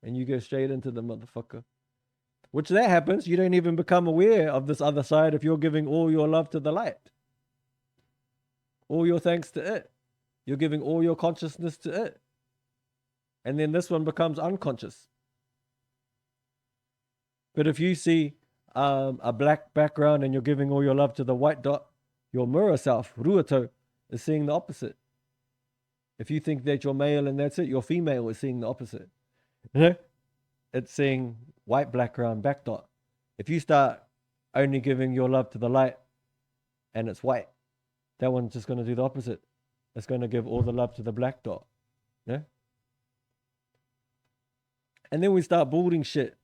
and you go straight into the motherfucker. Which that happens, you don't even become aware of this other side if you're giving all your love to the light. All your thanks to it. You're giving all your consciousness to it. And then this one becomes unconscious. But if you see a black background and you're giving all your love to the white dot, your mirror self, ruato, is seeing the opposite. If you think that you're male and that's it, your female is seeing the opposite. It's seeing white background, back dot. If you start only giving your love to the light and it's white, that one's just going to do the opposite. It's going to give all the love to the black dot. Yeah? And then we start building shit.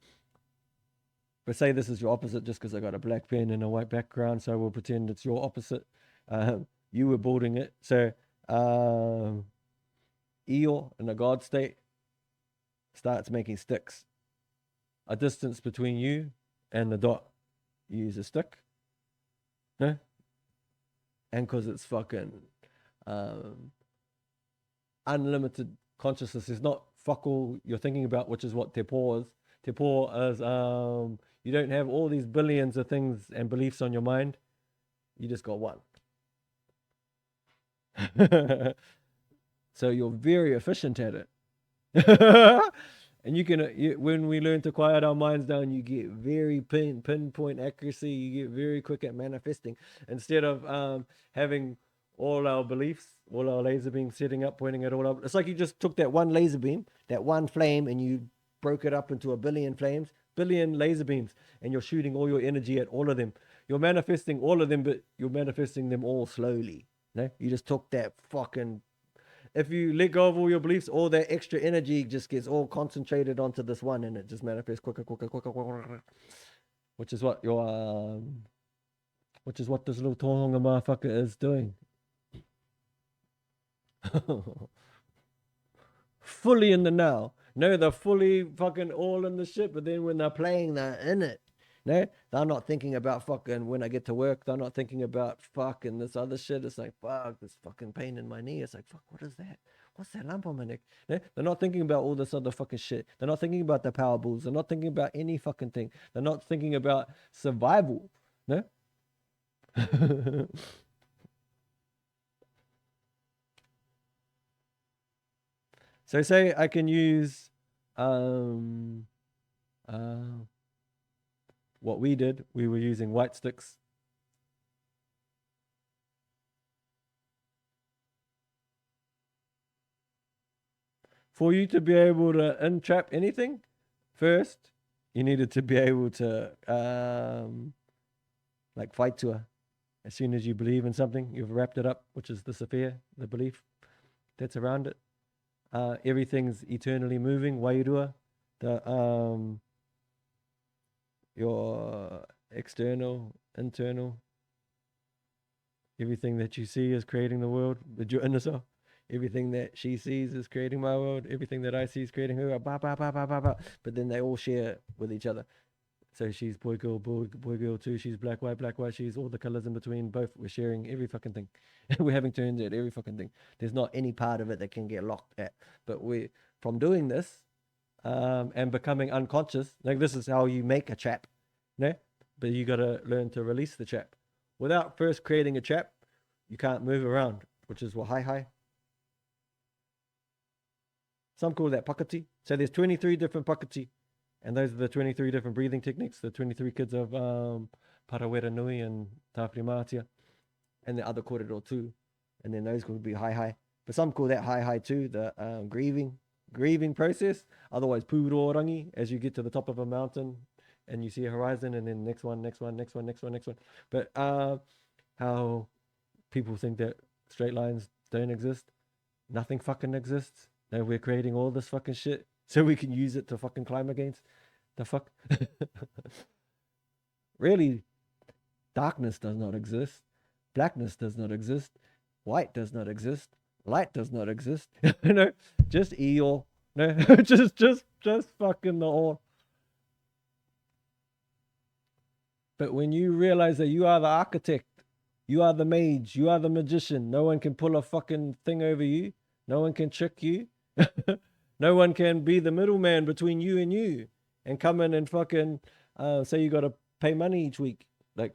But say this is your opposite just because I got a black pen and a white background, so we'll pretend it's your opposite. You were building it. So Eo in the God state starts making sticks. A distance between you and the dot. You use a stick. No? And because it's fucking unlimited consciousness, is not fuck all you're thinking about, which is what Tepo is. Tepo is you don't have all these billions of things and beliefs on your mind. You just got one. So you're very efficient at it. And you can, when we learn to quiet our minds down, you get very pinpoint accuracy. You get very quick at manifesting. Instead of having all our beliefs, all our laser beams setting up, pointing at all our, it's like you just took that one laser beam, that one flame, and you broke it up into a billion flames, billion laser beams, and you're shooting all your energy at all of them. You're manifesting all of them, but you're manifesting them all slowly. No, you just took that fucking. If you let go of all your beliefs, all that extra energy just gets all concentrated onto this one, and it just manifests quicker. Which is what your which is what this little Tohonga motherfucker is doing. Fully in the now. No, they're fully fucking all in the shit, but then when they're playing, they're in it. No, they're not thinking about fucking when I get to work. They're not thinking about fucking this other shit. It's like, fuck, this fucking pain in my knee. It's like, fuck, what is that? What's that lump on my neck? No, they're not thinking about all this other fucking shit. They're not thinking about the power bulls. They're not thinking about any fucking thing. They're not thinking about survival. No? So say I can use what we did, we were using white sticks. For you to be able to entrap anything, first, you needed to be able to like fight to her. As soon as you believe in something, you've wrapped it up, which is the Sophia, the belief that's around it. Everything's eternally moving, Wairua. The your external, internal, everything that you see is creating the world. But your inner self, everything that she sees is creating my world. Everything that I see is creating her. But then they all share with each other. So she's boy girl too. She's black white. She's all the colors in between. Both we're sharing every fucking thing. We're having turns at every fucking thing. There's not any part of it that can get locked at. But we, from doing this, and becoming unconscious, like this is how you make a trap, no? But you gotta learn to release the trap. Without first creating a trap, you can't move around, which is what hi. Some call that pakati. So there's 23 different pakati. And those are the 23 different breathing techniques, the 23 kids of Parawera Nui and Tāwhiri Mātia, and the other korero too. And then those could be hi. But some call that hi too, the grieving process. Otherwise, pūrorangi, as you get to the top of a mountain and you see a horizon, and then next one. But how people think that straight lines don't exist. Nothing fucking exists. No, we're creating all this fucking shit so we can use it to fucking climb against. The fuck? Really, darkness does not exist. Blackness does not exist. White does not exist. Light does not exist. Just Eeyore. No, just fucking the all. But when you realize that you are the architect, you are the mage, you are the magician, no one can pull a fucking thing over you. No one can trick you. No one can be the middleman between you and come in and fucking say you got to pay money each week, like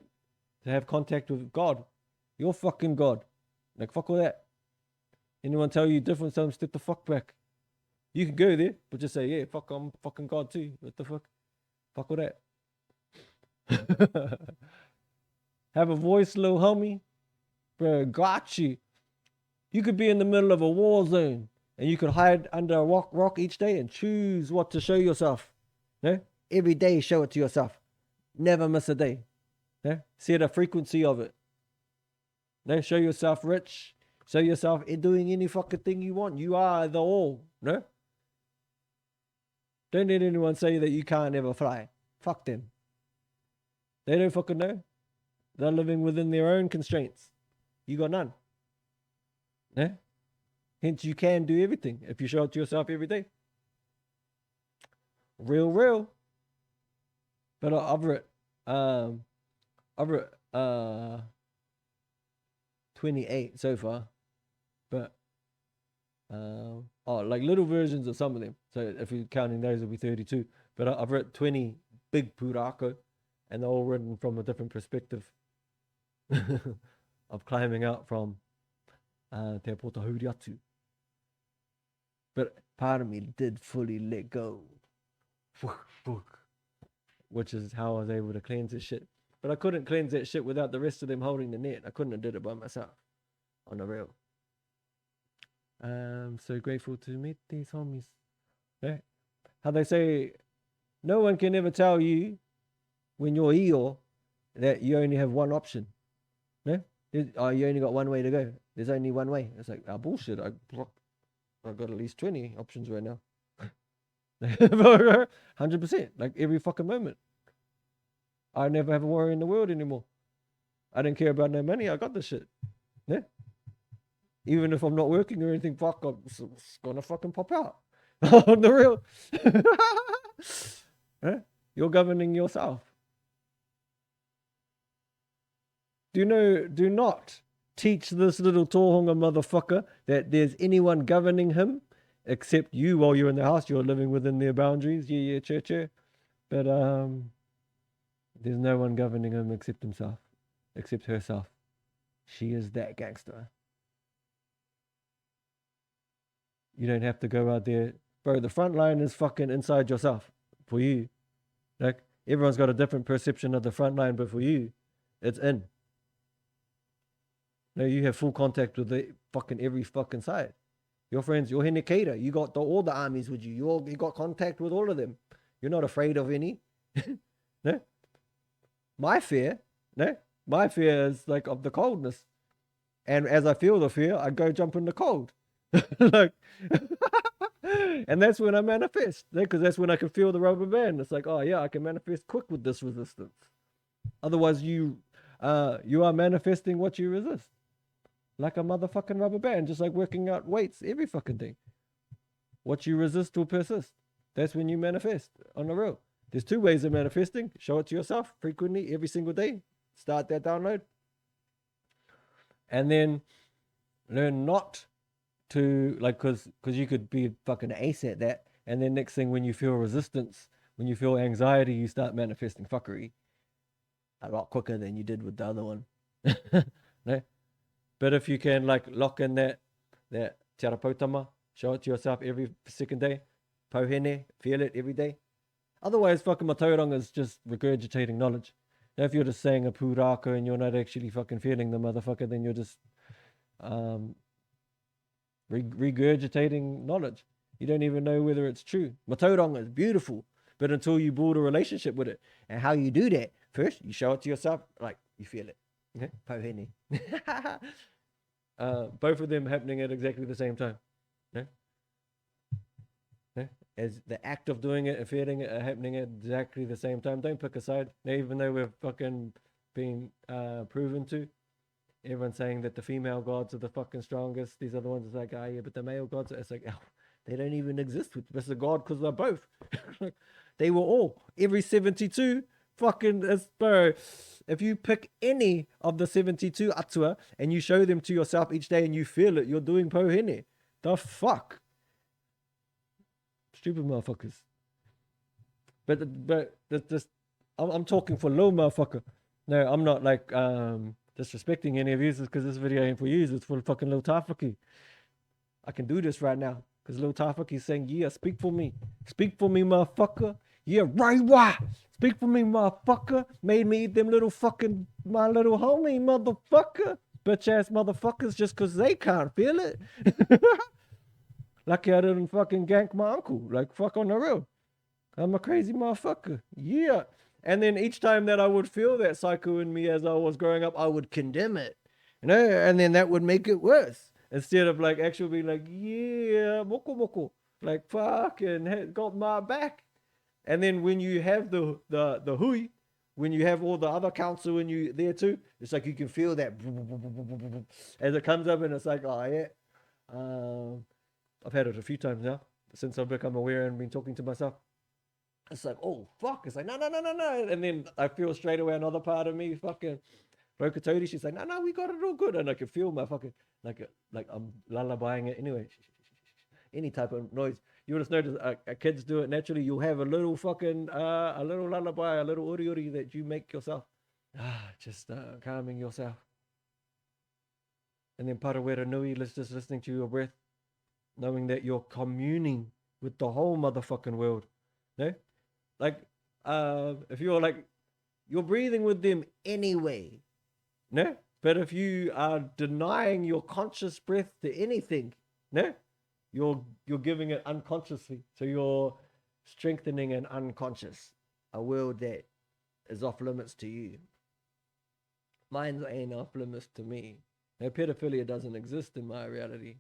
to have contact with God. You're fucking God. Like, fuck all that. Anyone tell you different, tell them step the fuck back. You can go there, but just say, yeah, fuck, I'm fucking God too. What the fuck? Fuck all that. Have a voice, little homie. Bro, got you. You could be in the middle of a war zone and you could hide under a rock each day and choose what to show yourself. No? Every day, show it to yourself. Never miss a day. No? Set a frequency of it. No? Show yourself rich. Show yourself doing any fucking thing you want. You are the all. No? Don't let anyone say that you can't ever fly. Fuck them. They don't fucking know. They're living within their own constraints. You got none. Yeah? Hence, you can do everything if you show it to yourself every day. Real. But I've wrote 28 so far. But like little versions of some of them. So if you're counting those, it'll be 32. But I've written 20 big purako, and they're all written from a different perspective of climbing out from Te Potahuriatu. But part of me did fully let go, which is how I was able to cleanse this shit. But I couldn't cleanse that shit without the rest of them holding the net. I couldn't have did it by myself, on the real. I'm so grateful to meet these homies. Yeah. How they say, no one can ever tell you when you're Eeyore that you only have one option. No? You only got one way to go. There's only one way. It's like, bullshit. I've got at least 20 options right now. 100%. Like every fucking moment. I never have a worry in the world anymore. I don't care about no money. I got this shit. Yeah? Even if I'm not working or anything, fuck, it's gonna fucking pop out. On the real. Yeah? You're governing yourself. Do not teach this little tohunga motherfucker that there's anyone governing him except you while you're in the house. You're living within their boundaries. Yeah, che. But there's no one governing him except himself, except herself. She is that gangster. You don't have to go out there. Bro, the front line is fucking inside yourself for you. Like, everyone's got a different perception of the front line, but for you, it's in. No, you have full contact with the fucking every fucking side. Your friends, you're Hinekata. You got all the armies with you. You got contact with all of them. You're not afraid of any. No? My fear is like of the coldness. And as I feel the fear, I go jump in the cold. Like, and that's when I manifest. Because that's when I can feel the rubber band. It's like, oh yeah, I can manifest quick with this resistance. Otherwise, you are manifesting what you resist. Like a motherfucking rubber band, just like working out weights, every fucking thing. What you resist will persist. That's when you manifest on the real. There's two ways of manifesting. Show it to yourself frequently, every single day. Start that download. And then learn not to, like, because you could be fucking ace at that. And then next thing, when you feel resistance, when you feel anxiety, you start manifesting fuckery a lot quicker than you did with the other one. No? But if you can, like, lock in that te arapautama, show it to yourself every second day, pauhene, feel it every day. Otherwise, fucking matauranga is just regurgitating knowledge. Now, if you're just saying a puraka and you're not actually fucking feeling the motherfucker, then you're just regurgitating knowledge. You don't even know whether it's true. Matauranga is beautiful, but until you build a relationship with it. And how you do that, first, you show it to yourself, like, you feel it. Okay? Pauhene. Both of them happening at exactly the same time. Okay? Okay? As the act of doing it and feeling it are happening at exactly the same time. Don't pick a side. Even though we've fucking been proven to. Everyone's saying that the female gods are the fucking strongest. These other ones is like, yeah, but the male gods, it's like, they don't even exist with this a god because they're both. They were all. Every 72 fucking, bro. If you pick any of the 72 atua and you show them to yourself each day and you feel it, you're doing pohene. The fuck? stupid motherfuckers. But this, I'm talking for low motherfucker. No, I'm not like disrespecting any of you because this video ain't for you. It's for fucking little Tafaki. I can do this right now because little Tafaki saying, "Yeah, speak for me, motherfucker. Yeah, Wairua, speak for me, motherfucker. Made me eat them little fucking my little homie, motherfucker. Bitch ass motherfuckers just because they can't feel it. Lucky I didn't fucking gank my uncle. Like fuck on the real. I'm a crazy motherfucker. Yeah." And then each time that I would feel that psycho in me as I was growing up, I would condemn it, and then that would make it worse. Instead of like actually being like, yeah, moko moko, like fucking got my back. And then when you have the hui, when you have all the other counsel in you there too, it's like you can feel that as it comes up, and it's like, oh yeah, I've had it a few times now since I've become aware and been talking to myself. It's like, oh fuck, it's like no, and then I feel straight away another part of me fucking Rokatodi. She's like, no, we got it all good, and I can feel my fucking like I'm lullabying it anyway. Any type of noise, you'll just notice kids do it naturally. You'll have a little fucking a little lullaby, a little uri uri that you make yourself, just calming yourself. And then parawera nui, just listening to your breath, knowing that you're communing with the whole motherfucking world. No, like if you're like you're breathing with them anyway, no. But if you are denying your conscious breath to anything, no, you're giving it unconsciously. So you're strengthening an unconscious, a world that is off limits to you. Mine ain't off limits to me. No, pedophilia doesn't exist in my reality.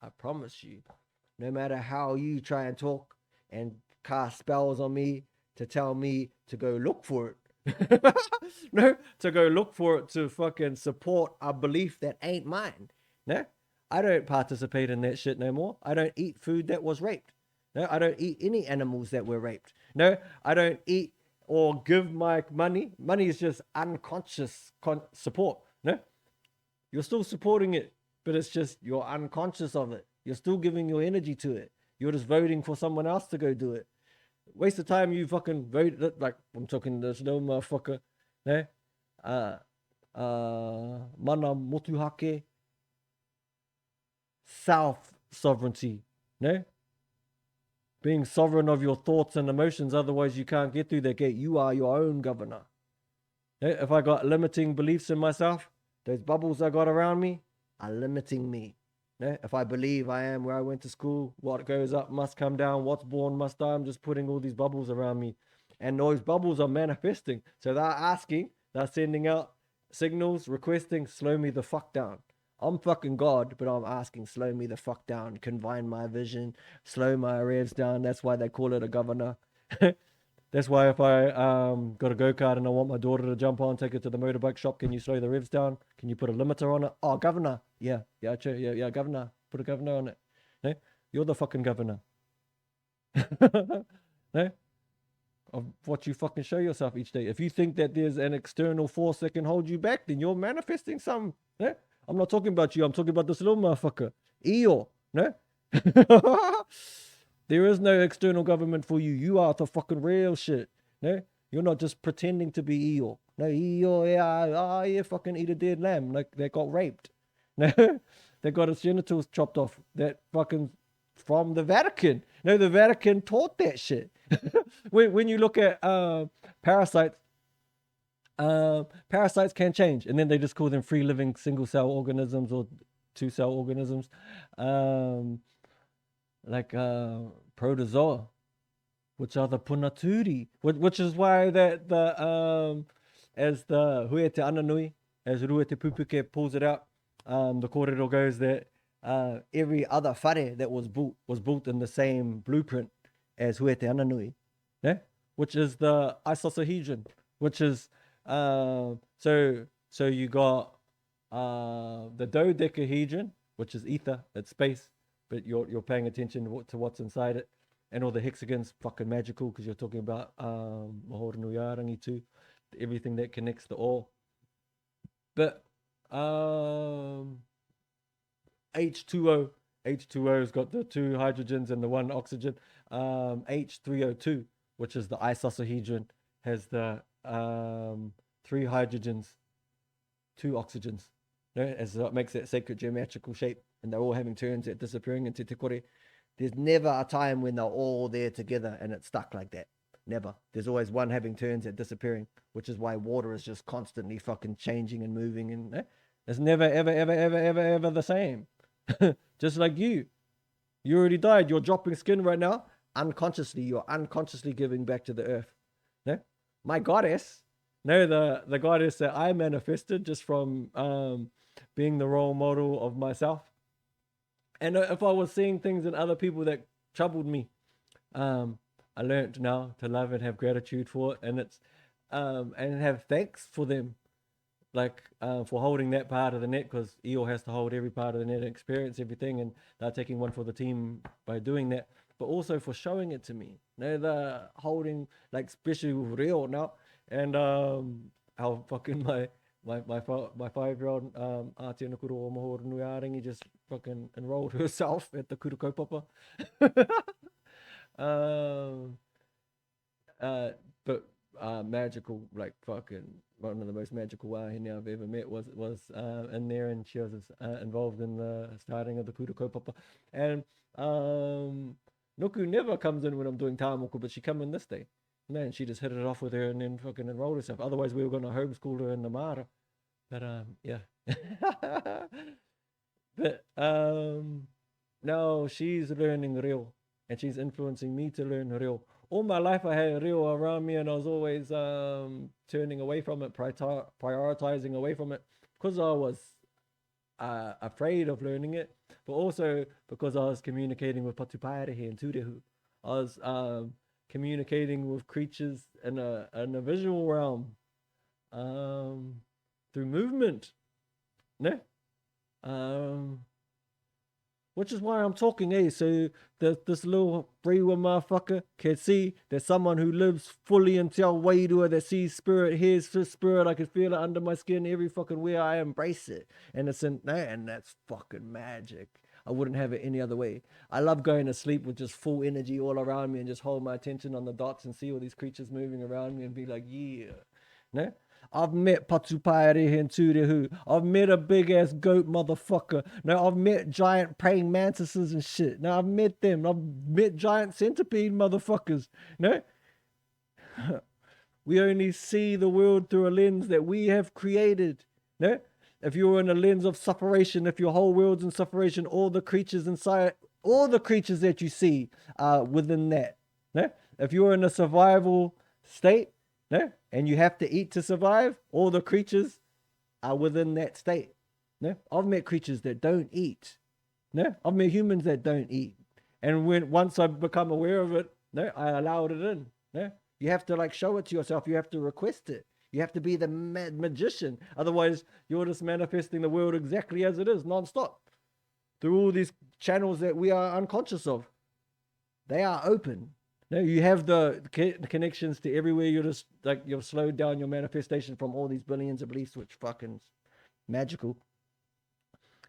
I promise you. No matter how you try and talk and cast spells on me to tell me to go look for it. No, to go look for it to fucking support a belief that ain't mine. No, I don't participate in that shit no more. I don't eat food that was raped. No, I don't eat any animals that were raped. No, I don't eat or give my money. Money is just unconscious support. No, you're still supporting it, but it's just you're unconscious of it. You're still giving your energy to it. You're just voting for someone else to go do it. Waste of time. You fucking vote. Like I'm talking to this little motherfucker. No, mana motuhake, self sovereignty. No, being sovereign of your thoughts and emotions. Otherwise, you can't get through that gate. You are your own governor. No? If I got limiting beliefs in myself, those bubbles I got around me are limiting me. No? If I believe I am where I went to school, what goes up must come down, what's born must die, I'm just putting all these bubbles around me. And those bubbles are manifesting. So they're asking, they're sending out signals, requesting, slow me the fuck down. I'm fucking God, but I'm asking, slow me the fuck down, confine my vision, slow my revs down. That's why they call it a governor. That's why if I got a go-kart and I want my daughter to jump on, take her to the motorbike shop, can you slow the revs down? Can you put a limiter on it? Oh, governor. Yeah, governor. Put a governor on it. No? You're the fucking governor. No? Of what you fucking show yourself each day. If you think that there's an external force that can hold you back, then you're manifesting something. No? I'm not talking about you. I'm talking about this little motherfucker. Eeyore. No? There is no external government for you. You are the fucking real shit. No? You're not just pretending to be Eeyore. No, Eeyore, yeah, fucking eat a dead lamb. Like they got raped. No? They got its genitals chopped off. That fucking from the Vatican. No, the Vatican taught that shit. when you look at parasites, parasites can change, and then they just call them free living single cell organisms or two cell organisms. Like protozoa, which are the punaturi, which is why that the as the huete ananui, as Ruete Pupuke pulls it out, the kōrero goes that every other whare that was built in the same blueprint as huete ananui, yeah? Which is the isosahedron, which is so you got the dodecahedron, which is ether, it's space, but you're paying attention to what's inside it, and all the hexagons, fucking magical, because you're talking about Mahora Nui Arangi too, everything that connects the all. But H2O H2O's got the 2 hydrogens and the 1 oxygen. H3O2, which is the isosahedron, has the 3 hydrogens, 2 oxygens. As it makes that sacred geometrical shape, and they're all having turns at disappearing into te kore. There's never a time when they're all there together and it's stuck like that. Never. There's always one having turns at disappearing, which is why water is just constantly fucking changing and moving, and it's never, ever, ever, ever, ever, ever the same. Just like you. You already died. You're dropping skin right now. Unconsciously, you're unconsciously giving back to the earth. No? My goddess, no, the goddess that I manifested just from being the role model of myself. And if I was seeing things in other people that troubled me, I learned now to love and have gratitude for it, and it's and have thanks for them, like for holding that part of the net, because EO has to hold every part of the net and experience everything, and they're taking one for the team by doing that, but also for showing it to me. They're holding, like, especially with Rio now, and how fucking my 5-year-old Ātea Nuku o Mahoro Nui Ārangi just fucking enrolled herself at the Kura Kaupapa. But magical, like fucking one of the most magical wahine I've ever met was in there, and she was involved in the starting of the Kura Kaupapa. And Nuku never comes in when I'm doing tāmoku, but she come in this day. Man, she just hit it off with her and then fucking enrolled herself. Otherwise, we were going to homeschool her in the Mara. But yeah. But no, she's learning real, and she's influencing me to learn real. All my life I had real around me, and I was always turning away from it, prioritizing away from it, because I was afraid of learning it, but also because I was communicating with Patupaerehe and Turehu. I was communicating with creatures in a visual realm, through movement. No? Which is why I'm talking, so this little Wairua motherfucker can see there's someone who lives fully in Te Wairua, that sees spirit, hears spirit. I can feel it under my skin every fucking way. I embrace it, and it's in there, and that's fucking magic. I wouldn't have it any other way. I love going to sleep with just full energy all around me, and just hold my attention on the dots and see all these creatures moving around me and be like, yeah. No? I've met Patupaerehe and Turehu. I've met a big ass goat motherfucker. No, I've met giant praying mantises and shit. No, I've met them. I've met giant centipede motherfuckers. No? We only see the world through a lens that we have created. No? If you're in a lens of separation, if your whole world's in separation, all the creatures inside, all the creatures that you see are within that. No? If you're in a survival state, no, and you have to eat to survive, all the creatures are within that state. No, I've met creatures that don't eat. No, I've met humans that don't eat. And once I become aware of it, no, I allowed it in. No, you have to like show it to yourself. You have to request it. You have to be the magician. Otherwise, you're just manifesting the world exactly as it is, non-stop, through all these channels that we are unconscious of. They are open. No, you have the connections to everywhere. You're just like, you've slowed down your manifestation from all these billions of beliefs, which fucking magical.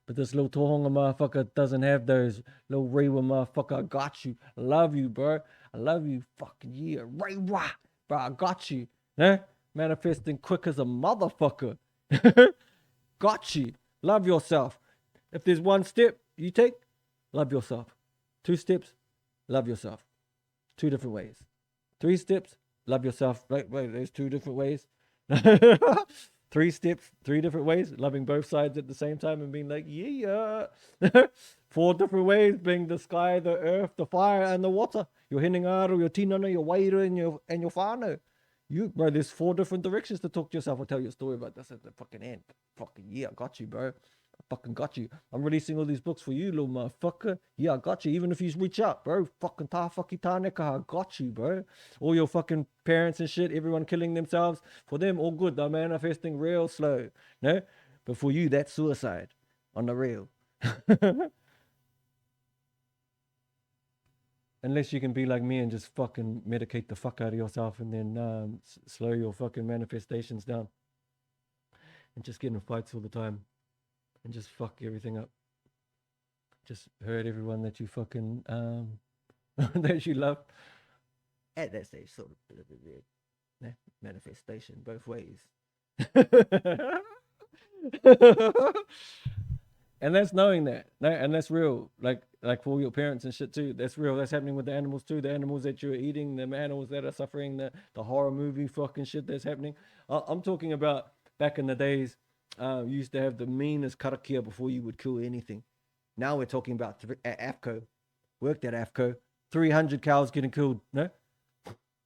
But this little tohonga motherfucker doesn't have those. Little Wairua motherfucker, I got you. I love you, bro. I love you, fucking yeah. Wairua, bro, I got you. No? Manifesting quick as a motherfucker. Got you. Love yourself. If there's one step you take, love yourself. 2 steps, love yourself. 2 different ways. 3 steps, love yourself. Wait, there's 2 different ways. 3 steps, 3 different ways, loving both sides at the same time and being like, yeah. 4 different ways, being the sky, the earth, the fire, and the water. Your hinengaro, your tinana, your waira, and your whānau. Bro, there's 4 different directions to talk to yourself. I'll tell you a story about this at the fucking end. Fucking yeah, I got you, bro. I fucking got you. I'm releasing all these books for you, little motherfucker. Yeah, I got you. Even if you reach out, bro. Fucking tāneka, I got you, bro. All your fucking parents and shit, everyone killing themselves. For them, all good. They're manifesting real slow. No? But for you, that's suicide. On the real. Unless you can be like me and just fucking medicate the fuck out of yourself and then slow your fucking manifestations down. And just get in fights all the time. And just fuck everything up. Just hurt everyone that you fucking that you love. At that stage, sort of a little bit weird. Yeah, manifestation both ways. And that's knowing that, and that's real. Like for your parents and shit too. That's real. That's happening with the animals too. The animals that you're eating, the animals that are suffering, the horror movie fucking shit that's happening. I'm talking about back in the days. You used to have the meanest karakia before you would kill anything. Now we're talking about at AFCO. Worked at AFCO. 300 cows getting killed. No,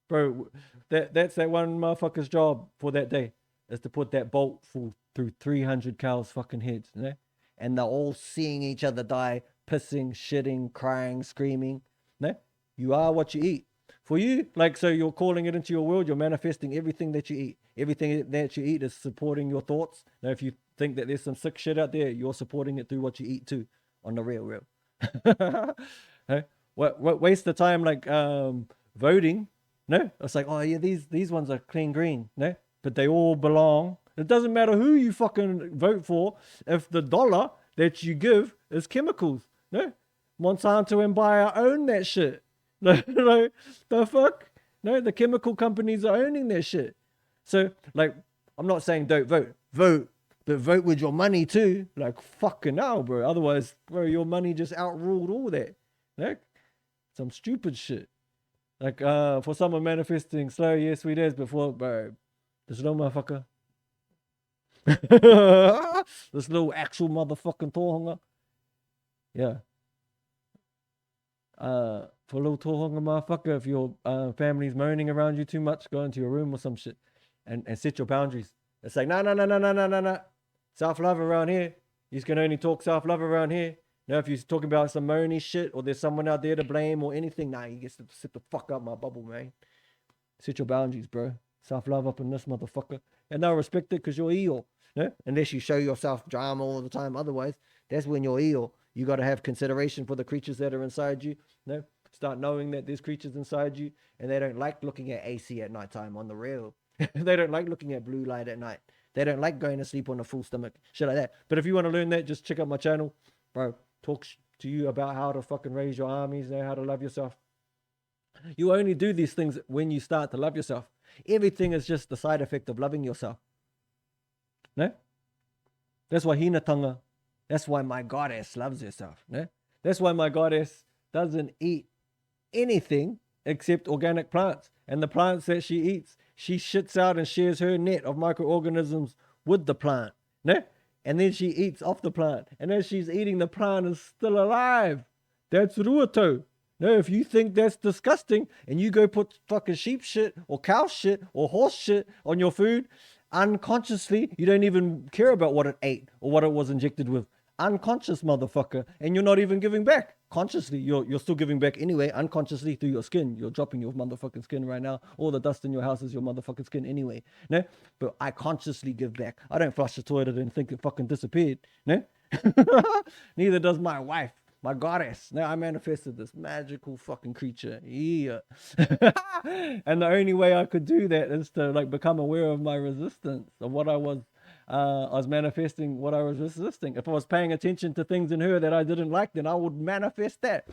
bro. That's that one motherfucker's job for that day is to put that bolt through 300 cows' fucking heads. You know? And they're all seeing each other die, pissing, shitting, crying, screaming. No, you are what you eat. For you, like, so you're calling it into your world. You're manifesting everything that you eat. Everything that you eat is supporting your thoughts. Now, if you think that there's some sick shit out there, you're supporting it through what you eat too. On the real. Hey, what waste the time like voting? No, it's like, oh yeah, these ones are clean green. No, but they all belong. It doesn't matter who you fucking vote for if the dollar that you give is chemicals. No, Monsanto and Bayer own that shit. No, the fuck. No, the chemical companies are owning their shit. So like, I'm not saying don't vote, but vote with your money too. Like fucking hell, bro. Otherwise, bro, your money just outruled all that. Like some stupid shit. Like for someone manifesting slow, yes, sweet as before, bro. This little motherfucker. This little actual motherfucking tohunga. Yeah. For a little tohunga motherfucker, if your family's moaning around you too much, go into your room or some shit and set your boundaries. It's like, no. Self-love around here. You can only talk self-love around here. Now, if you're talking about some moany shit or there's someone out there to blame or anything, nah, you get to sit the fuck out my bubble, man. Set your boundaries, bro. Self-love up in this motherfucker. And they'll respect it because you're ill. No? Unless you show yourself drama all the time. Otherwise, that's when you're ill. You got to have consideration for the creatures that are inside you. No? Start knowing that there's creatures inside you and they don't like looking at AC at nighttime on the real. They don't like looking at blue light at night. They don't like going to sleep on a full stomach. Shit like that. But if you want to learn that, just check out my channel. Bro, talk to you about how to fucking raise your armies, know how to love yourself. You only do these things when you start to love yourself. Everything is just the side effect of loving yourself. No? That's why Hinatanga, that's why my goddess loves herself. No? That's why my goddess doesn't eat anything except organic plants. And the plants that she eats, she shits out and shares her net of microorganisms with the plant. No? And then she eats off the plant. And as she's eating, the plant is still alive. That's ruato. No, if you think that's disgusting and you go put fucking sheep shit or cow shit or horse shit on your food, unconsciously, you don't even care about what it ate or what it was injected with. Unconscious motherfucker. And you're not even giving back. Consciously, you're still giving back anyway, unconsciously through your skin. You're dropping your motherfucking skin right now. All the dust in your house is your motherfucking skin anyway. No? But I consciously give back. I don't flush the toilet and think it fucking disappeared. No? Neither does my wife. My goddess. Now I manifested this magical fucking creature. Yeah. And the only way I could do that is to like become aware of my resistance of what I was manifesting, what I was resisting. If I was paying attention to things in her that I didn't like, then I would manifest that.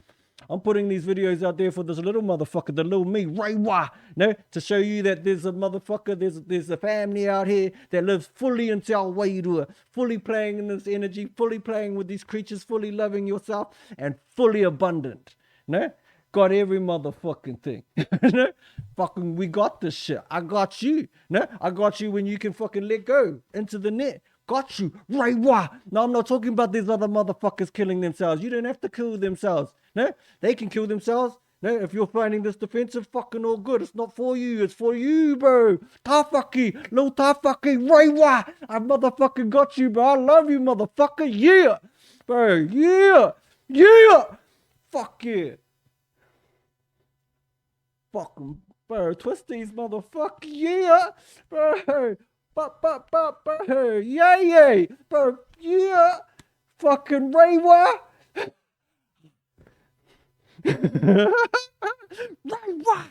I'm putting these videos out there for this little motherfucker, the little me, Wairua, no, to show you that there's a motherfucker, there's a family out here that lives fully in Te Wairua, fully playing in this energy, fully playing with these creatures, fully loving yourself, and fully abundant, no? Got every motherfucking thing. No? Fucking, we got this shit. I got you. No? I got you when you can fucking let go into the net. Got you. Wairua. Now, I'm not talking about these other motherfuckers killing themselves. You don't have to kill themselves. No? They can kill themselves. No? If you're finding this defensive, fucking all good. It's not for you. It's for you, bro. Tawhaki. Little Tawhaki. Wairua. I motherfucking got you, bro. I love you, motherfucker. Yeah. Bro. Yeah. Yeah. Fuck yeah. Fucking, bro, twisties, motherfucker, yeah, bro, bro, yay, bro, yeah, fucking Wairua, Wairua,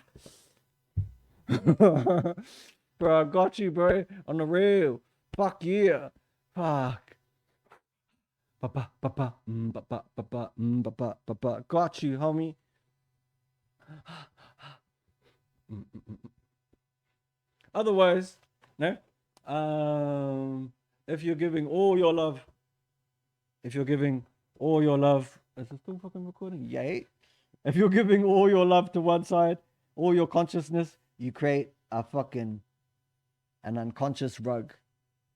bro, I got you, bro, on the real, fuck yeah, fuck, Papa, papa, papa, papa, papa, papa. Got you, homie. Otherwise, no. If you're giving all your love, if you're giving all your love, is it still fucking recording? Yay. If you're giving all your love to one side, all your consciousness, you create an unconscious rug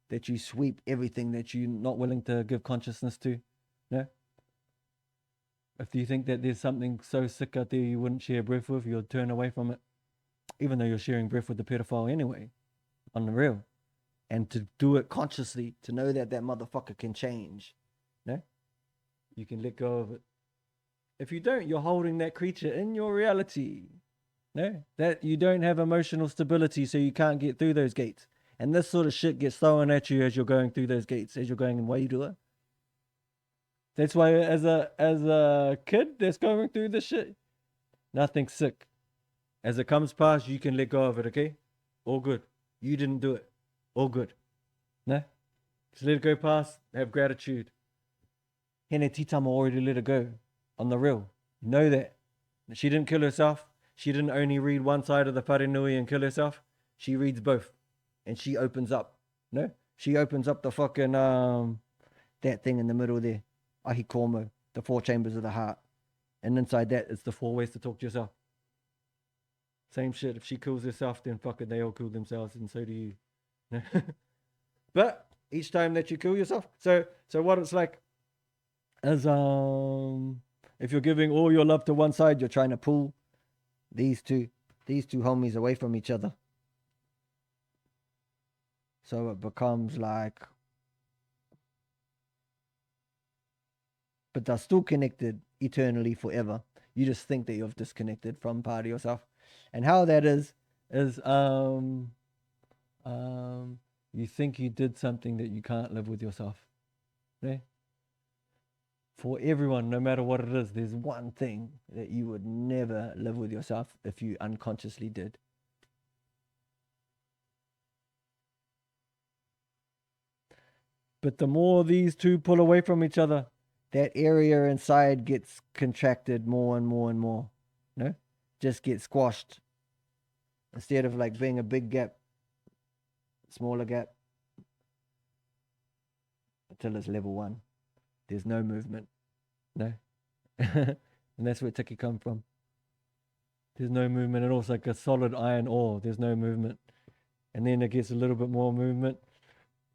that you sweep everything that you're not willing to give consciousness to. No? If you think that there's something so sick out there you wouldn't share breath with, you'll turn away from it. Even though you're sharing breath with the pedophile anyway, on the real. And to do it consciously, to know that that motherfucker can change. No? You can let go of it. If you don't, you're holding that creature in your reality. No? That you don't have emotional stability, so you can't get through those gates. And this sort of shit gets thrown at you as you're going through those gates, as you're going in Wairua. That's why as a kid that's going through this shit, nothing's sick. As it comes past, you can let go of it, okay? All good. You didn't do it. All good. No? Just let it go past. Have gratitude. Hene Titama already let it go. On the real. Know that. She didn't kill herself. She didn't only read one side of the Wharenui and kill herself. She reads both. And she opens up. No? She opens up the fucking, that thing in the middle there. Ahikomo. The 4 chambers of the heart. And inside that, it's the 4 ways to talk to yourself. Same shit. If she kills herself, then fuck it, they all kill themselves, and so do you. But each time that you kill yourself, so what it's like is if you're giving all your love to one side, you're trying to pull these two homies away from each other. So it becomes like, but they're still connected eternally forever. You just think that you've disconnected from part of yourself. And how that is you think you did something that you can't live with yourself. Okay? For everyone, no matter what it is, there's one thing that you would never live with yourself if you unconsciously did. But the more these two pull away from each other, that area inside gets contracted more and more and more. No? Just gets squashed. Instead of like being a big gap, smaller gap, until it's level 1. There's no movement. No. And that's where Tiki come from. There's no movement at all. It's like a solid iron ore. There's no movement. And then it gets a little bit more movement.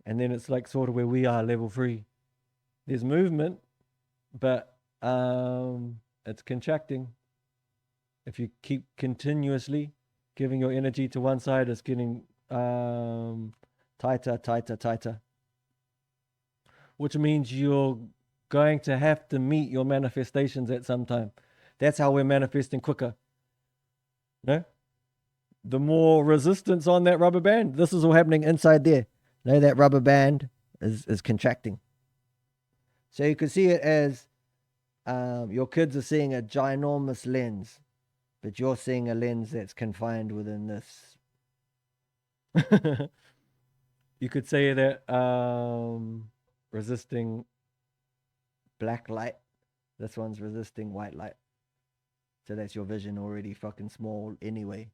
And then it's like sort of where we are, level 3. There's movement, but it's contracting. If you keep continuously giving your energy to one side, it's getting tighter. Which means you're going to have to meet your manifestations at some time. That's how we're manifesting quicker. No? The more resistance on that rubber band, this is all happening inside there. No, that rubber band is contracting. So you can see it as your kids are seeing a ginormous lens, but you're seeing a lens that's confined within this. You could say that resisting black light, this one's resisting white light. So that's your vision already fucking small anyway.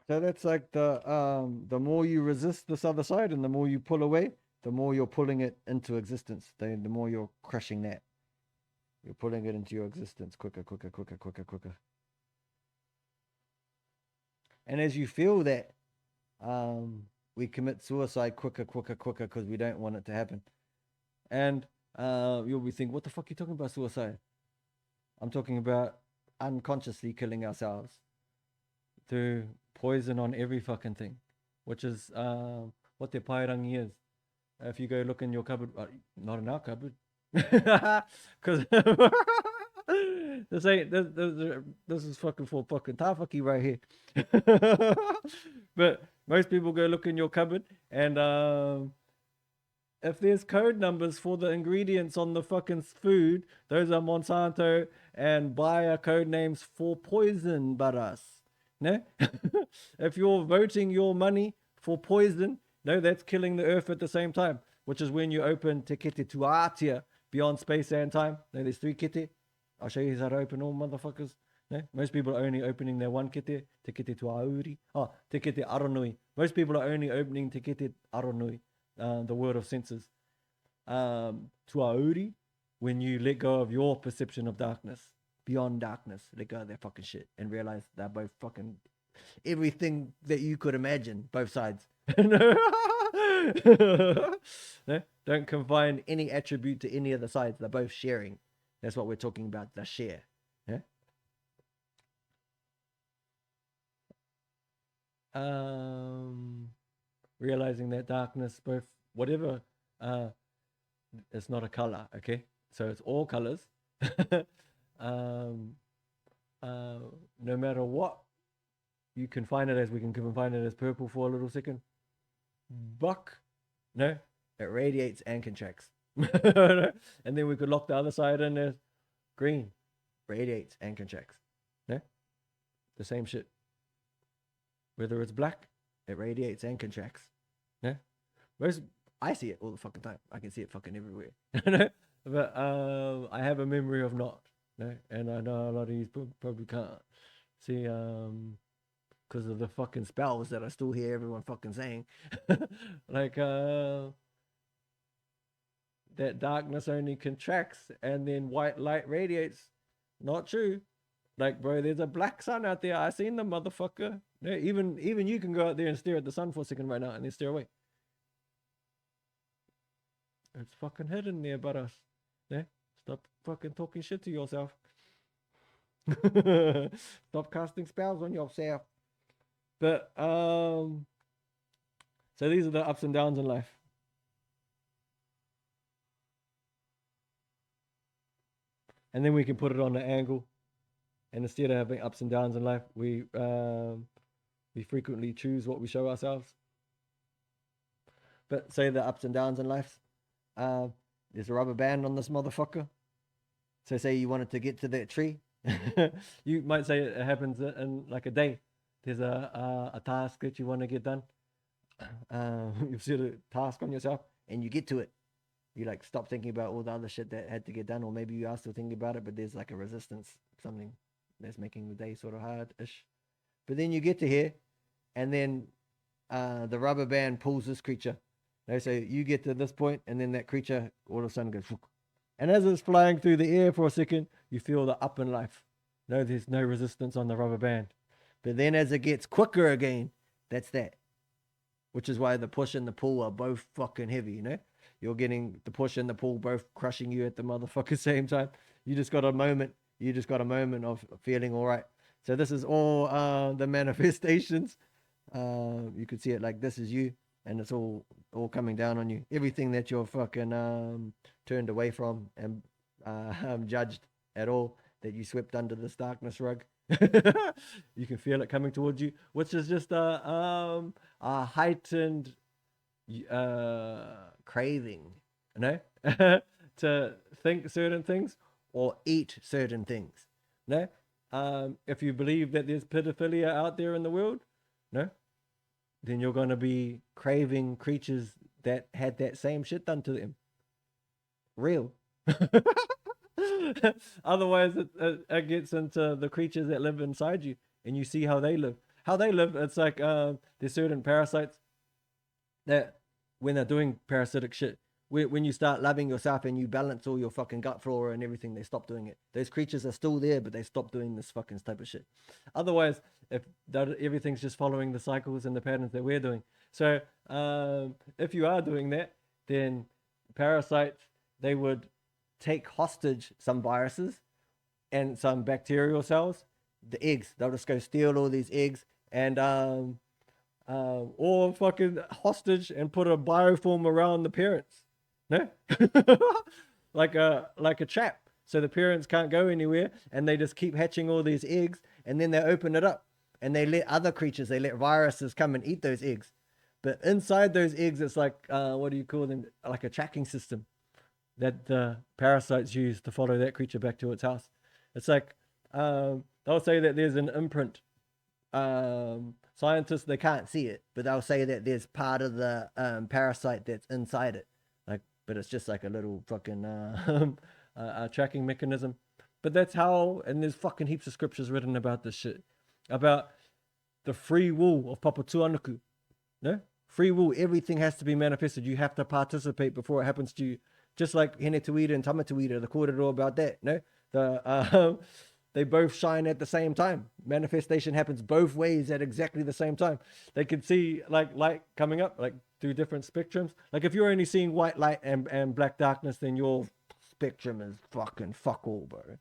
So that's like the more you resist this other side and the more you pull away, the more you're pulling it into existence. The more you're crushing that. You're pulling it into your existence quicker. And as you feel that, we commit suicide quicker because we don't want it to happen. And you'll be thinking, what the fuck are you talking about suicide? I'm talking about unconsciously killing ourselves through poison on every fucking thing, which is what the pairangi is. If you go look in your cupboard, not in our cupboard, because this is fucking for fucking tawhaki right here. But most people go look in your cupboard, and if there's code numbers for the ingredients on the fucking food, those are Monsanto and Bayer code names for poison, baras. No? If you're voting your money for poison, No, that's killing the earth at the same time, which is when you open Te Kete Tuatia, beyond space and time. No, there's 3 kete. I'll show you how to open all motherfuckers. No? Most people are only opening their 1 kete, Te Kete Tuauri. Oh, Te Kete Aronui. Most people are only opening Te Kete Aronui, the word of senses. Tuauri, when you let go of your perception of darkness, beyond darkness, let go of that fucking shit and realize they're both fucking everything that you could imagine, both sides. No? Don't confine any attribute to any of the sides. They're both sharing. That's what we're talking about, the share. Yeah? Realizing that darkness, both whatever, it's not a color, okay? So it's all colors. No matter what, you can find it as, we can confine it as purple for a little second. Buck, no, it radiates and contracts. And then we could lock the other side in as green, radiates and contracts. No, the same shit. Whether it's black, it radiates and contracts. Yeah, most, I see it all the fucking time. I can see it fucking everywhere. But I have a memory of not. No, and I know a lot of you probably can't see because of the fucking spells that I still hear everyone fucking saying. Like that darkness only contracts and then white light radiates. Not true. Like, bro, there's a black sun out there. I seen the motherfucker. Yeah, even you can go out there and stare at the sun for a second right now and then stare away. It's fucking hidden there, but us. Yeah? Stop fucking talking shit to yourself. Stop casting spells on yourself. But so these are the ups and downs in life. And then we can put it on the angle. And instead of having ups and downs in life, we frequently choose what we show ourselves. But say the ups and downs in life. There's a rubber band on this motherfucker. So say you wanted to get to that tree. You might say it happens in like a day. There's a task that you want to get done. You set a task on yourself and you get to it. You like stop thinking about all the other shit that had to get done, or maybe you are still thinking about it, but there's like a resistance, something that's making the day sort of hard-ish. But then you get to here, and then the rubber band pulls this creature. So you get to this point, and then that creature all of a sudden goes, and as it's flying through the air for a second, you feel the up in life. No, there's no resistance on the rubber band. But then as it gets quicker again, that's that. Which is why the push and the pull are both fucking heavy, you know? You're getting the push and the pull both crushing you at the motherfucking same time. You just got a moment. You just got a moment of feeling all right. So this is all the manifestations. You could see it like this is you, and it's all coming down on you. Everything that you're fucking turned away from and judged at all, that you swept under this darkness rug. You can feel it coming towards you, which is just a heightened craving, you know, to think certain things or eat certain things. No, if you believe that there's pedophilia out there in the world, no, then you're gonna be craving creatures that had that same shit done to them. Real. Otherwise, it gets into the creatures that live inside you, and you see how they live. How they live, it's like there's certain parasites that when they're doing parasitic shit, when you start loving yourself and you balance all your fucking gut flora and everything, they stop doing it. Those creatures are still there, but they stop doing this fucking type of shit. Otherwise, if everything's just following the cycles and the patterns that we're doing. So if you are doing that, then parasites, they would take hostage some viruses and some bacterial cells, the eggs. They'll just go steal all these eggs and or fucking hostage and put a biofilm around the parents. No? like a trap. So the parents can't go anywhere and they just keep hatching all these eggs, and then they open it up and they let other creatures, they let viruses come and eat those eggs. But inside those eggs, it's like, what do you call them? Like a tracking system that the parasites use to follow that creature back to its house. It's like, they'll say that there's an imprint. So scientists, they can't see it, but they'll say that there's part of the parasite that's inside it, like, but it's just like a little fucking tracking mechanism. But that's how, and there's fucking heaps of scriptures written about this shit, about the free will of Papatū Nuku. No, free will. Everything has to be manifested. You have to participate before it happens to you. Just like Hene Tuida and Tamatuida, the kōrero about that. No, they both shine at the same time. Manifestation happens both ways at exactly the same time. They can see like light coming up, like through different spectrums. Like if you're only seeing white light and black darkness, then your spectrum is fucking fuck all, bro.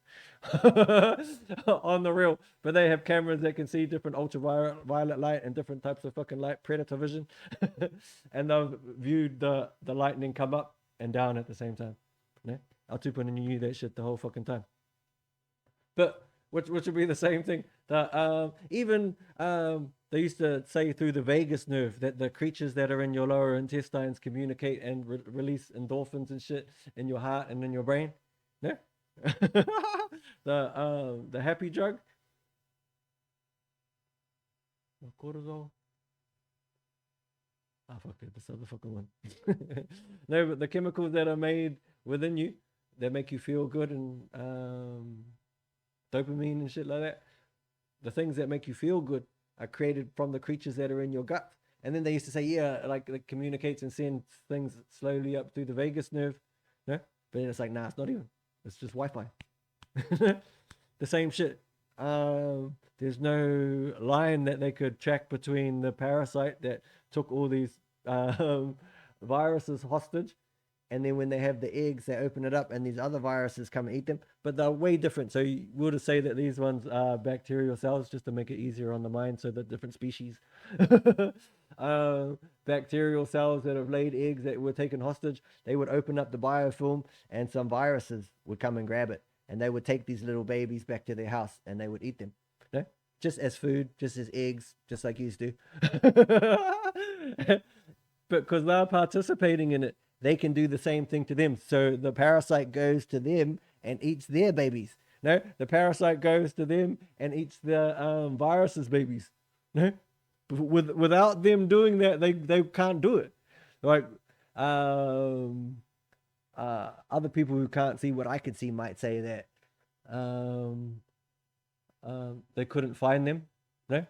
On the real. But they have cameras that can see different ultraviolet light and different types of fucking light, predator vision. And they've viewed the lightning come up and down at the same time. Yeah? I'll tupuna knew that shit the whole fucking time. But which would be the same thing. Even they used to say through the vagus nerve that the creatures that are in your lower intestines communicate and release endorphins and shit in your heart and in your brain. No, the happy drug, cortisol. Ah, fuck it, this other fucking one. No, but the chemicals that are made within you that make you feel good and dopamine and shit like that, the things that make you feel good are created from the creatures that are in your gut. And then they used to say, yeah, like it communicates and sends things slowly up through the vagus nerve. No, but it's like, nah, it's not even. It's just Wi-Fi. The same shit. There's no line that they could track between the parasite that took all these viruses hostage, and then when they have the eggs, they open it up and these other viruses come and eat them. But they're way different. So you would have say that these ones are bacterial cells, just to make it easier on the mind, so that different species. Bacterial cells that have laid eggs that were taken hostage, they would open up the biofilm and some viruses would come and grab it. And they would take these little babies back to their house and they would eat them. No? Just as food, just as eggs, just like you do. But because they're participating in it, they can do the same thing to them. So the parasite goes to them and eats their babies. No, the parasite goes to them and eats the virus's babies. No, without them doing that, they can't do it. Like other people who can't see what I could see might say that they couldn't find them. No,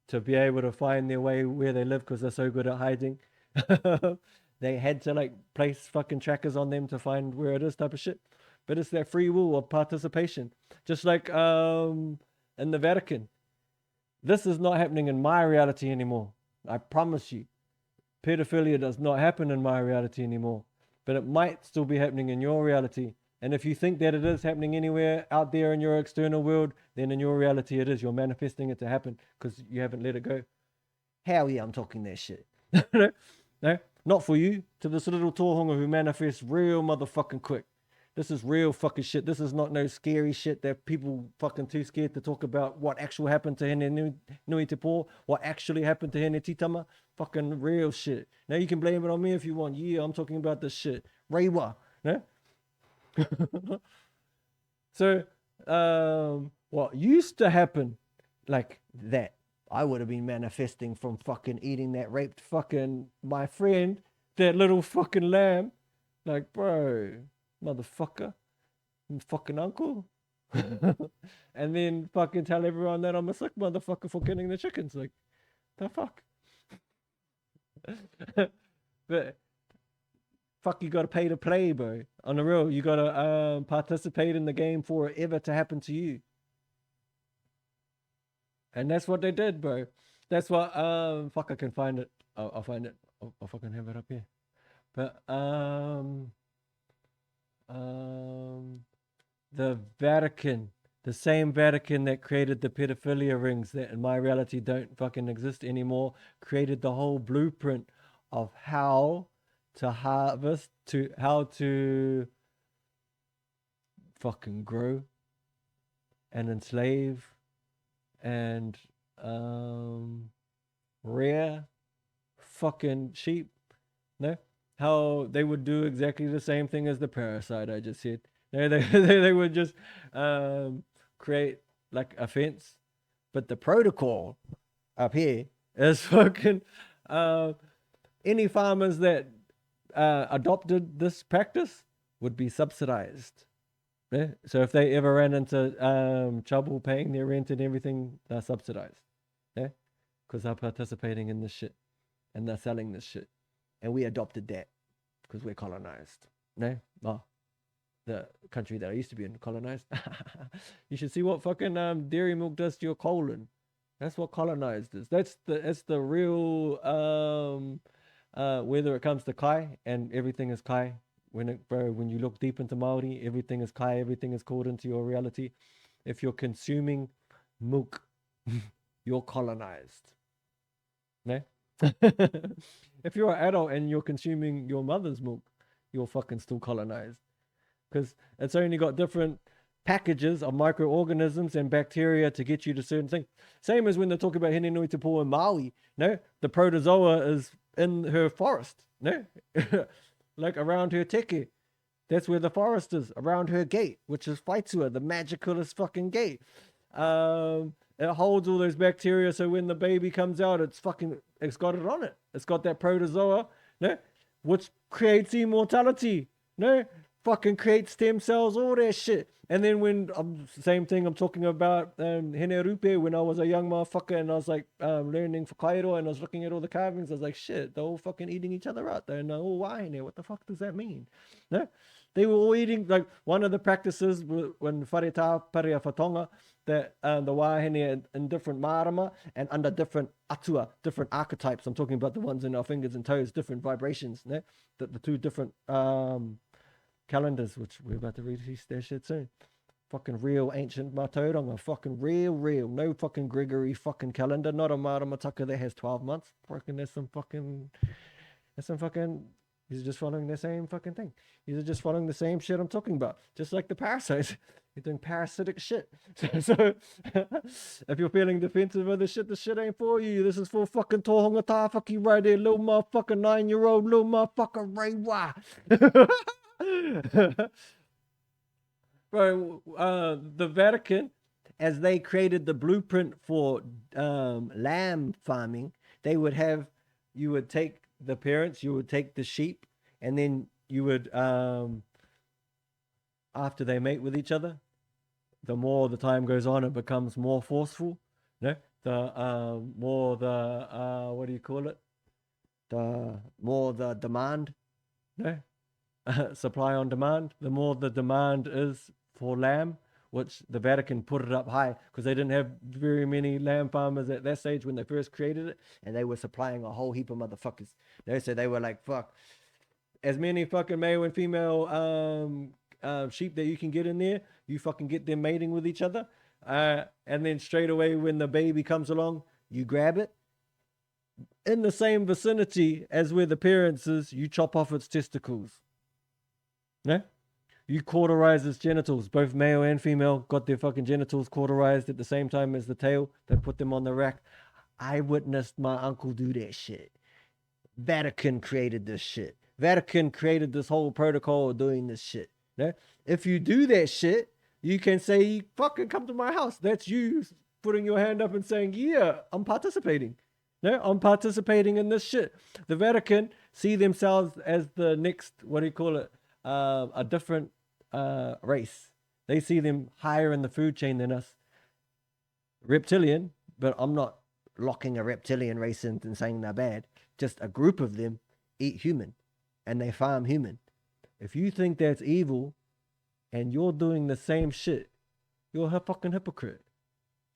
to be able to find their way where they live because they're so good at hiding. They had to like place fucking trackers on them to find where it is, type of shit. But it's their free will of participation. Just like in the Vatican. This is not happening in my reality anymore. I promise you. Pedophilia does not happen in my reality anymore. But it might still be happening in your reality. And if you think that it is happening anywhere out there in your external world, then in your reality it is. You're manifesting it to happen because you haven't let it go. Hell yeah, I'm talking that shit. No, not for you. To this little tohunga who manifests real motherfucking quick. This is real fucking shit. This is not no scary shit that people fucking too scared to talk about what actually happened to Hene Nui Te Po, what actually happened to Hene Titama. Fucking real shit. Now you can blame it on me if you want. Yeah, I'm talking about this shit. Wairua, no? So, what used to happen like that, I would have been manifesting from fucking eating that raped fucking my friend, that little fucking lamb. Like, bro, motherfucker, fucking uncle. And then fucking tell everyone that I'm a sick motherfucker for killing the chickens. Like, the fuck? But fuck, you gotta pay to play, bro. On the real, you gotta participate in the game for it ever to happen to you. And that's what they did, bro. That's what fuck, I can find it. I'll find it. I'll fucking have it up here. But the Vatican, the same Vatican that created the pedophilia rings that in my reality don't fucking exist anymore, created the whole blueprint of how to harvest, to how to fucking grow and enslave and rear fucking sheep. No, how they would do exactly the same thing as the parasite I just said. No, they would just create like a fence, but the protocol up here As fucking any farmers that adopted this practice would be subsidized. Yeah? So if they ever ran into trouble paying their rent and everything, they're subsidized. Yeah, because they're participating in this shit and they're selling this shit, and we adopted that because we're colonized. No, oh, the country that I used to be in colonized. You should see what fucking dairy milk does to your colon. That's what colonized is. That's the real whether it comes to Kai, and everything is Kai. When you look deep into Maori, everything is Kai, everything is called into your reality. If you're consuming milk, you're colonized. No? If you're an adult and you're consuming your mother's milk, you're fucking still colonized. Because it's only got different packages of microorganisms and bacteria to get you to certain things. Same as when they talk about Hene Nui Te Po in Maui. No, the protozoa is in her forest. No, like around her teke. That's where the forest is, around her gate, which is Whaitua, the magicalest fucking gate. It holds all those bacteria, so when the baby comes out, it's got it on it. It's got that protozoa, no, which creates immortality. No, fucking creates stem cells, all that shit. And then when same thing, I'm talking about Hene Rupe when I was a young motherfucker and I was like learning for Kairos and I was looking at all the carvings. I was like, shit, they're all fucking eating each other out there. And all wine. What the fuck does that mean? No, they were all eating. Like one of the practices when Whareta Parea Whatonga, that the wahine in different marama and under different atua, different archetypes. I'm talking about the ones in our fingers and toes, different vibrations. No, the two different calendars, which we're about to release their shit soon. Fucking real ancient Matauranga, fucking real, no fucking Gregory fucking calendar, not a Maramataka that has 12 months. Fucking there's some fucking, he's just following the same fucking thing. He's just following the same shit I'm talking about, just like the parasites. You're doing parasitic shit. So if you're feeling defensive of this shit ain't for you. This is for fucking Tohonga Tāwhaki right there, little motherfucker 9-year-old, little motherfucker Wairua. Bro, the Vatican, as they created the blueprint for lamb farming, you would take the parents, you would take the sheep, and then you would, after they mate with each other, the more the time goes on, it becomes more forceful. No, the more the what do you call it? The more the demand. No, supply on demand. The more the demand is for lamb, which the Vatican put it up high because they didn't have very many lamb farmers at that stage when they first created it, and they were supplying a whole heap of motherfuckers. So they were like, fuck, as many fucking male and female sheep that you can get in there, you fucking get them mating with each other, and then straight away when the baby comes along, you grab it in the same vicinity as where the parents is, you chop off its testicles. Yeah, you cauterize its genitals. Both male and female got their fucking genitals cauterized at the same time as the tail. They put them on the rack. I witnessed my uncle do that shit. Vatican created this shit. Vatican created this whole protocol of doing this shit. Yeah? If you do that shit, you can say, fucking come to my house. That's you putting your hand up and saying, yeah, I'm participating. No, I'm participating in this shit. The Vatican see themselves as the next, what do you call it? A different race. They see them higher in the food chain than us. Reptilian, but I'm not locking a reptilian race in and saying they're bad. Just a group of them eat human and they farm human. If you think that's evil and you're doing the same shit, you're a fucking hypocrite.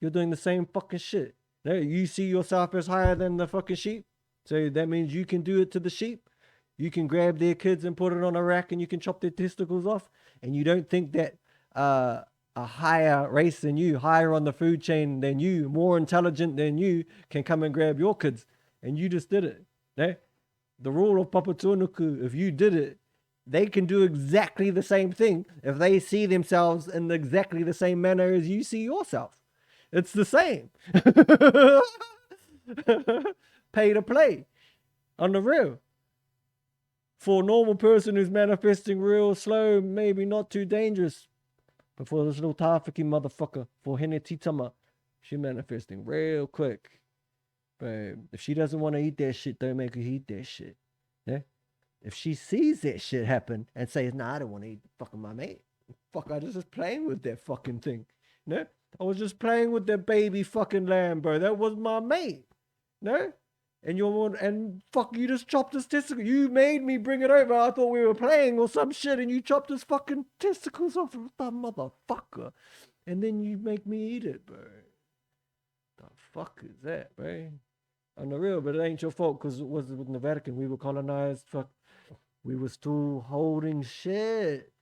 You're doing the same fucking shit. No, you see yourself as higher than the fucking sheep. So that means you can do it to the sheep. You can grab their kids and put it on a rack and you can chop their testicles off. And you don't think that a higher race than you, higher on the food chain than you, more intelligent than you, can come and grab your kids. And you just did it. No? The rule of Papatūānuku, if you did it, they can do exactly the same thing if they see themselves in exactly the same manner as you see yourself. It's the same. Pay to play on the real. For a normal person who's manifesting real slow, maybe not too dangerous. But for this little Tāwhaki motherfucker, for Hene Titama, she's manifesting real quick. But if she doesn't want to eat that shit, don't make her eat that shit. Yeah. If she sees that shit happen and says, "Nah, I don't want to eat fucking my mate. Fuck, I was just playing with that fucking thing. No, I was just playing with that baby fucking lamb, bro. That was my mate. No." And and fuck, you just chopped his testicle. You made me bring it over. I thought we were playing or some shit, and you chopped his fucking testicles off of the motherfucker. And then you make me eat it, bro. The fuck is that, bro? On the real, but it ain't your fault because it was in the Vatican. We were colonized. Fuck, we were still holding shit.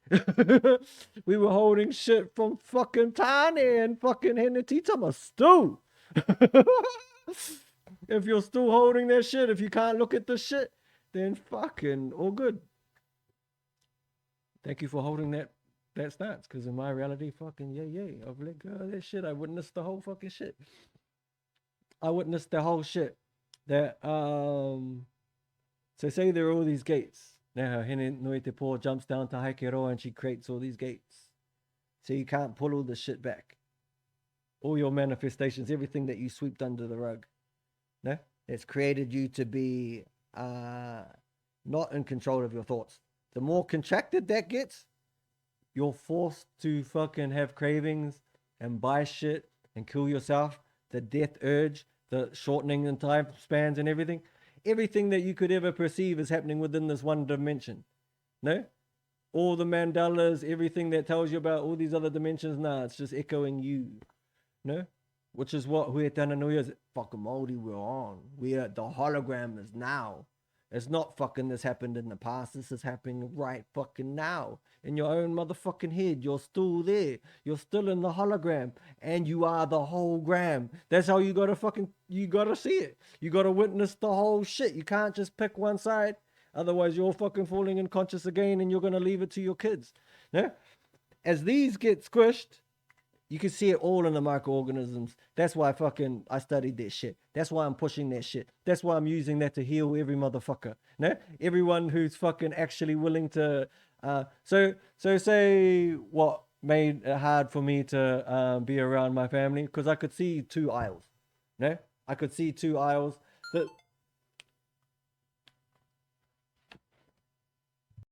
We were holding shit from fucking Tani and fucking Henetitama stew. If you're still holding that shit, if you can't look at the shit, then fucking all good. Thank you for holding that stance, because in my reality, fucking yay, I've let go of that shit. I witnessed the whole fucking shit. I witnessed the whole shit. That so say there are all these gates. Now Hene Nui Te Po jumps down to Haikeroa and she creates all these gates. So you can't pull all the shit back. All your manifestations, everything that you swept under the rug. No? It's created you to be not in control of your thoughts. The more contracted that gets, you're forced to fucking have cravings and buy shit and kill yourself. The death urge, the shortening in time spans and everything. Everything that you could ever perceive is happening within this one dimension. No? All the mandalas, everything that tells you about all these other dimensions, nah, it's just echoing you. No? Which is what Huetananoia is. Fucking Māori, we're on. The hologram is now. It's not fucking this happened in the past. This is happening right fucking now. In your own motherfucking head. You're still there. You're still in the hologram. And you are the whole gram. That's how you gotta see it. You gotta witness the whole shit. You can't just pick one side. Otherwise you're fucking falling unconscious again and you're gonna leave it to your kids. No? As these get squished, you can see it all in the microorganisms. That's why I studied that shit. That's why I'm pushing that shit. That's why I'm using that to heal every motherfucker. No? Everyone who's fucking actually willing to... So say what made it hard for me to be around my family, because I could see two aisles. No? I could see two aisles.